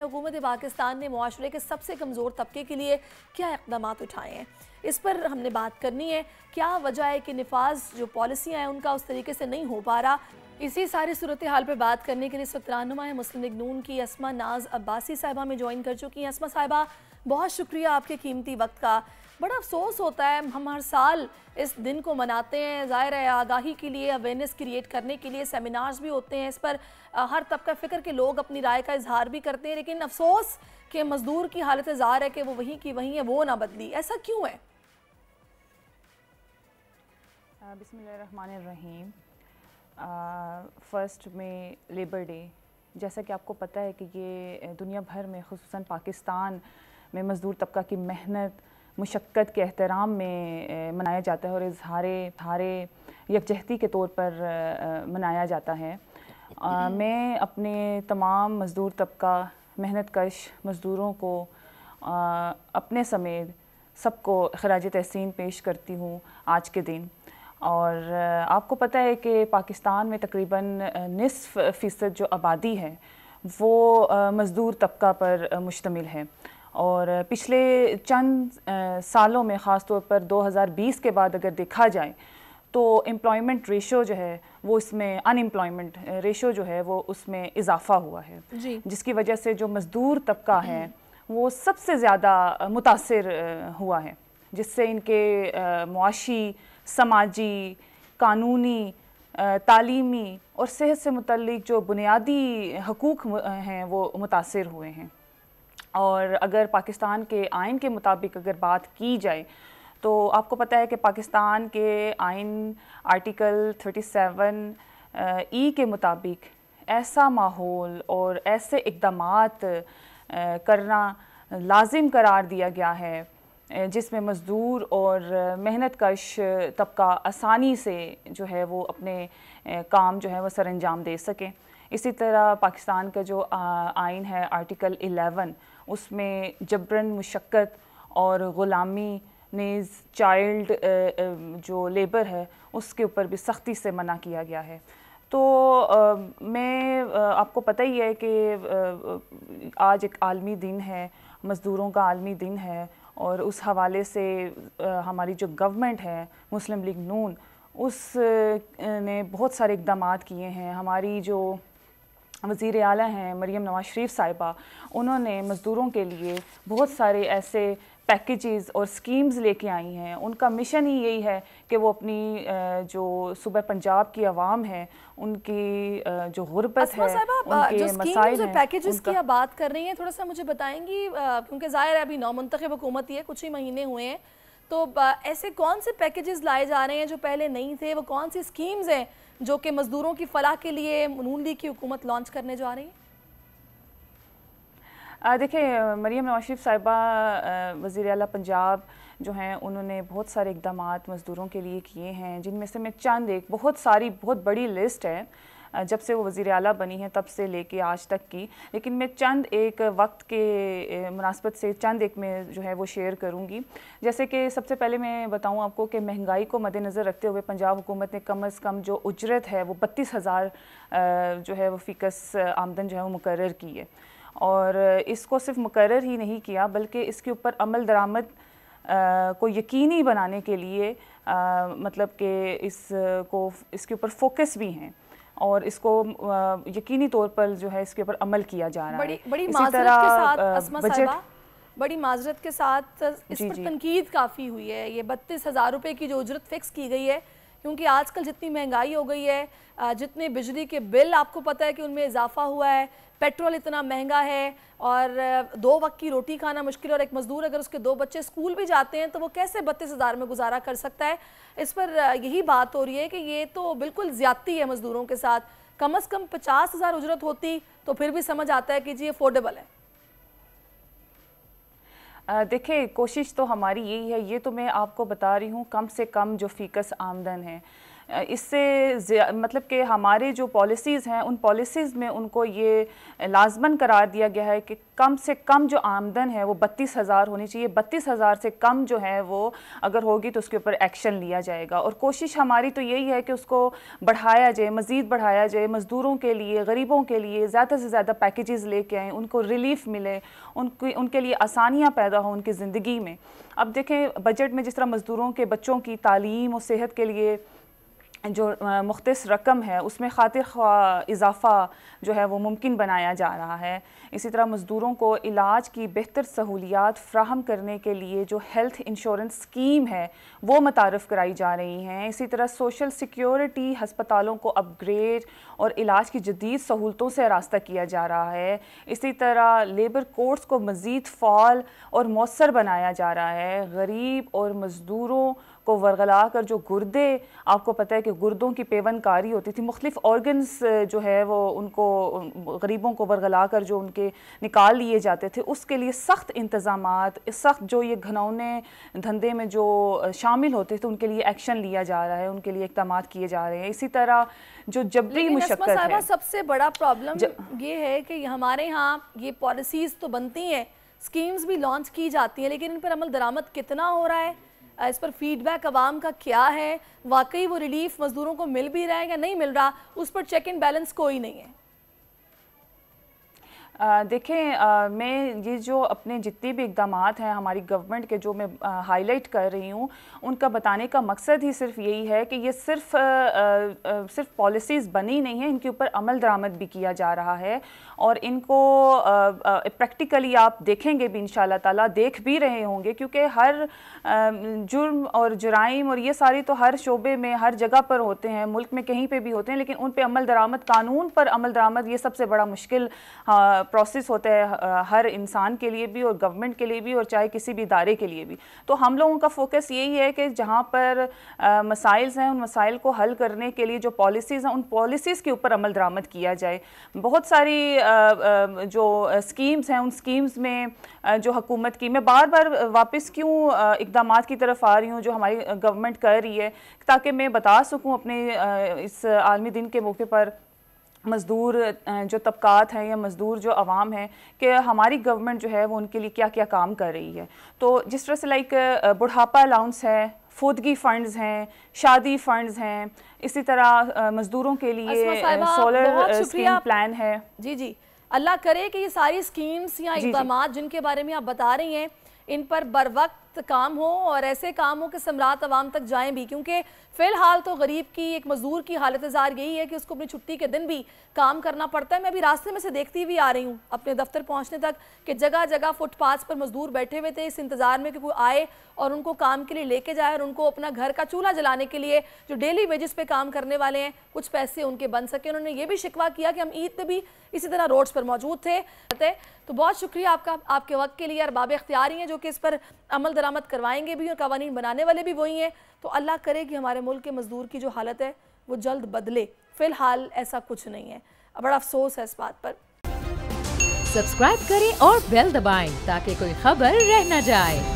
हुकूमत पाकिस्तान ने मुआशरे के सबसे कमज़ोर तबके के लिए क्या इक़दाम उठाए हैं, इस पर हमने बात करनी है। क्या वजह है कि निफाज जो पॉलिसियाँ हैं उनका उस तरीके से नहीं हो पा रहा। इसी सारी सूरत हाल पर बात करने के लिए इस वक्त रहनुमा है मुस्लिम लीग नून की अस्मा नाज अब्बासी साहिबा में ज्वाइन कर चुकी हैं। अस्मा साहिबा, बहुत शुक्रिया आपके कीमती वक्त का। बड़ा अफसोस होता है, हम हर साल इस दिन को मनाते हैं, ज़ाहिर है आगाही के लिए, अवेयरनेस क्रिएट करने के लिए सेमिनार्स भी होते हैं, इस पर हर तबका फ़िक्र के लोग अपनी राय का इजहार भी करते हैं, लेकिन अफसोस कि मज़दूर की हालत ज़ाहिर है कि वो वहीं की वहीं है, वो ना बदली। ऐसा क्यों है? बिस्मिल्लाहिर्रहमानिर्रहीम। फ़र्स्ट में लेबर डे, जैसा कि आपको पता है कि ये दुनिया भर में ख़ुसूसन पाकिस्तान में मज़दूर तबका की मेहनत मुशक्क़त के एहतराम में मनाया जाता है और इज़हारे यकजहती के तौर पर मनाया जाता है। मैं अपने तमाम मज़दूर तबका मेहनत कश मज़दूरों को अपने समेत सबको ख़राज तहसीन पेश करती हूँ आज के दिन। और आपको पता है कि पाकिस्तान में तकरीबन निस्फ़ फ़ीसद जो आबादी है वो मज़दूर तबका पर मुश्तमिल है। और पिछले चंद सालों में ख़ास तौर पर 2020 के बाद अगर देखा जाए तो एम्प्लॉयमेंट रेशो जो है वो इसमें, अनएम्प्लॉयमेंट रेशो जो है वो उसमें इजाफ़ा हुआ है, जिसकी वजह से जो मज़दूर तबका है वो सबसे ज़्यादा मुतासिर हुआ है, जिससे इनके मुआशी, समाजी, कानूनी, तालीमी और सेहत से मुतल्लिक जो बुनियादी हकूक़ हैं वो मुतासिर हुए हैं। और अगर पाकिस्तान के आइन के मुताबिक अगर बात की जाए तो आपको पता है कि पाकिस्तान के आइन आर्टिकल 37 ई के मुताबिक ऐसा माहौल और ऐसे इक़दामात करना लाजिम करार दिया गया है जिसमें मज़दूर और मेहनत कश तबका आसानी से जो है वो अपने काम जो है वो सरअंजाम दे सकें। इसी तरह पाकिस्तान का जो आइन है आर्टिकल 11, उसमें जबरन मुशक्क़त और ग़ुलामी नेज़ चाइल्ड जो लेबर है उसके ऊपर भी सख्ती से मना किया गया है। तो मैं आपको पता ही है कि आज एक आलमी दिन है, मज़दूरों का आलमी दिन है, और उस हवाले से हमारी जो गवर्नमेंट है मुस्लिम लीग नून उस ने बहुत सारे इक़दामात किए हैं। हमारी जो वज़ीर आला हैं मरियम नवाज़ शरीफ साहिबा, उन्होंने मज़दूरों के लिए बहुत सारे ऐसे पैकेजेस और स्कीम्स लेके आई हैं। उनका मिशन ही यही है कि वो अपनी जो सूबा पंजाब की आवाम है उनकी जो गुर्बत है, उनके मसाइल हैं, पैकेजेस की आप बात कर रही हैं, थोड़ा सा मुझे बताएंगी, क्योंकि ज़ाहिर है अभी नौमुंतखब हुकूमत ही है, कुछ ही महीने हुए हैं, तो ऐसे कौन से पैकेजेस लाए जा रहे हैं जो पहले नहीं थे? वो कौन सी स्कीम्स हैं जो कि मज़दूरों की फ़लाह के लिए नून लीग की हुकूमत लॉन्च करने जा रही है? देखिए, मरियम नवाज़ शरीफ साहिबा वज़ीर आला पंजाब जो हैं उन्होंने बहुत सारे इक़दामात मज़दूरों के लिए किए हैं, जिनमें से मैं चंद, एक बहुत बड़ी लिस्ट है जब से वो वज़ीर आला बनी है तब से लेके आज तक की, लेकिन मैं चंद एक वक्त के मुनासबत से चंद एक में जो है वो शेयर करूँगी। जैसे कि सबसे पहले मैं बताऊँ आपको कि महंगाई को मद्देनज़र रखते हुए पंजाब हुकूमत ने कम अज़ कम जो उजरत है वो 32,000 जो है वो फ़ीकस आमदन जो है वो मुकर्रर की है। और इसको सिर्फ मुकर्रर ही नहीं किया बल्कि इसके ऊपर अमल दरामद को यकीनी बनाने के लिए मतलब कि इसके ऊपर फोकस भी हैं और इसको यकीनी तौर पर जो है इसके ऊपर अमल किया जा रहा है। बड़ी माजरत के साथ अस्मा साहिबा, बड़ी माजरत के साथ इस पर तनकीद काफ़ी हुई है। ये 32,000 रुपये की जो उजरत फ़िक्स की गई है, क्योंकि आजकल जितनी महंगाई हो गई है, जितने बिजली के बिल आपको पता है कि उनमें इजाफा हुआ है, पेट्रोल इतना महंगा है और 2 वक्त की रोटी खाना मुश्किल, और एक मज़दूर अगर उसके 2 बच्चे स्कूल भी जाते हैं तो वो कैसे 32,000 में गुजारा कर सकता है? इस पर यही बात हो रही है कि ये तो बिल्कुल ज़्यादती है मज़दूरों के साथ। कम से कम 50,000 उजरत होती तो फिर भी समझ आता है कि जी अफोर्डेबल है। देखिए, कोशिश तो हमारी यही है, ये तो मैं आपको बता रही हूँ कम से कम जो फ़ीकस आमदन है, इससे मतलब कि हमारे जो पॉलिसीज़ हैं उन पॉलिसीज़ में उनको ये लाजमन करार दिया गया है कि कम से कम जो आमदन है वो 32,000 होनी चाहिए। 32,000 से कम जो है वो अगर होगी तो उसके ऊपर एक्शन लिया जाएगा। और कोशिश हमारी तो यही है कि उसको बढ़ाया जाए, मज़ीद बढ़ाया जाए। मज़दूरों के लिए, गरीबों के लिए ज़्यादा से ज़्यादा पैकेजेस लेके आएँ, उनको रिलीफ मिले, उनके लिए आसानियाँ पैदा हो उनकी ज़िंदगी में। अब देखें बजट में जिस तरह मज़दूरों के बच्चों की तालीम और सेहत के लिए जो मुख्तस रकम है उसमें खातिर ख्वाह इजाफ़ा जो है वो मुमकिन बनाया जा रहा है। इसी तरह मज़दूरों को इलाज की बेहतर सहूलियात फ़राहम करने के लिए जो हेल्थ इंश्योरेंस स्कीम है वो मुतारफ़ कराई जा रही हैं। इसी तरह सोशल सिक्योरिटी हस्पतालों को अपग्रेड और इलाज की जदीद सहूलतों से रास्ता किया जा रहा है। इसी तरह लेबर कोर्ट्स को मज़ीद फ़ाल और मौसर बनाया जा रहा है। गरीब और मज़दूरों को वरगला कर जो गुर्दे, आपको पता है कि गुर्दों की पेवनकारी होती थी, मुख्तलिफ ऑर्गन्स जो है वो उनको गरीबों को वरगला कर जो उनके निकाल लिए जाते थे, उसके लिए सख्त इंतज़ामात, सख्त जो ये घनौने धंधे में जो शामिल होते थे उनके लिए एक्शन लिया जा रहा है, उनके लिए इक़दामात किए जा रहे हैं। इसी तरह जो जबरी मुशक्क़त है, सबसे बड़ा प्रॉब्लम ये है कि हमारे यहाँ ये पॉलिसीज़ तो बनती हैं, स्कीम्स भी लॉन्च की जाती हैं, लेकिन इन पर अमल दरामद कितना हो रहा है, इस पर फीडबैक अवाम का क्या है, वाकई वो रिलीफ मजदूरों को मिल भी रहा है या नहीं मिल रहा, उस पर चेक एंड बैलेंस कोई नहीं है। देखें, मैं ये जो अपने जितने भी इक़दामात हैं हमारी गवर्नमेंट के जो मैं हाईलाइट कर रही हूँ, उनका बताने का मकसद ही सिर्फ यही है कि ये सिर्फ पॉलिसीज़ बनी नहीं है, इनके ऊपर अमल दरामद भी किया जा रहा है और इनको प्रैक्टिकली आप देखेंगे भी इंशाअल्लाह ताला, देख भी रहे होंगे, क्योंकि हर जुर्म और जुराइम और ये सारी तो हर शोबे में हर जगह पर होते हैं, मुल्क में कहीं पे भी होते हैं, लेकिन उन पे अमल दरामद, कानून पर अमल दरामद ये सबसे बड़ा मुश्किल प्रोसेस होता है हर इंसान के लिए भी और गवर्नमेंट के लिए भी और चाहे किसी भी इदारे के लिए भी। तो हम लोगों का फोकस यही है कि जहाँ पर मसाइल्स हैं उन मसाइल को हल करने के लिए जो पॉलिसीज़ हैं उन पॉलिसीज़ के ऊपर अमल दरामद किया जाए। बहुत सारी जो स्कीम्स हैं उन स्कीम्स में जो हुकूमत की, मैं बार बार वापस क्यों इक़दामात की तरफ आ रही हूँ जो हमारी गवर्नमेंट कर रही है, ताकि मैं बता सकूँ अपने इस आलमी दिन के मौके पर मज़दूर जो तबकात हैं या मज़दूर जो आवाम है कि हमारी गवर्नमेंट जो है वो उनके लिए क्या क्या काम कर रही है। तो जिस तरह से लाइक बुढ़ापा अलाउंस है, फुदगी फ़ंड्स हैं, शादी फ़ंड्स हैं, इसी तरह मज़दूरों के लिए सोलर स्कीम प्लान है। जी जी, अल्लाह करे कि ये सारी स्कीम्स या इक़दामात जिनके बारे में आप बता रही हैं इन पर बर वक्त काम हो और ऐसे काम हो कि समरात आवाम तक जाएं भी, क्योंकि फ़िलहाल तो गरीब की, एक मज़दूर की हालत ज़ार यही है कि उसको अपनी छुट्टी के दिन भी काम करना पड़ता है। मैं अभी रास्ते में से देखती हुई आ रही हूँ अपने दफ्तर पहुँचने तक कि जगह जगह फुटपाथ पर मज़दूर बैठे हुए थे इस इंतज़ार में कि कोई आए और उनको काम के लिए लेके जाए और उनको अपना घर का चूल्हा जलाने के लिए जो डेली वेजेस पे काम करने वाले हैं कुछ पैसे उनके बन सके। उन्होंने ये भी शिकवा किया कि हम ईद पे भी इसी तरह रोड्स पर मौजूद थे। तो बहुत शुक्रिया आपका, आपके वक्त के लिए। अरबाब इख्तियार ही हैं जो कि इस पर अमल दरामद करवाएंगे भी और कवानीन बनाने वाले भी वही हैं। तो अल्लाह करे कि हमारे मुल्क के मज़दूर की जो हालत है वो जल्द बदले। फ़िलहाल ऐसा कुछ नहीं है, बड़ा अफसोस है इस बात पर। सब्सक्राइब करें और बेल दबाएं ताकि कोई खबर रह न जाए।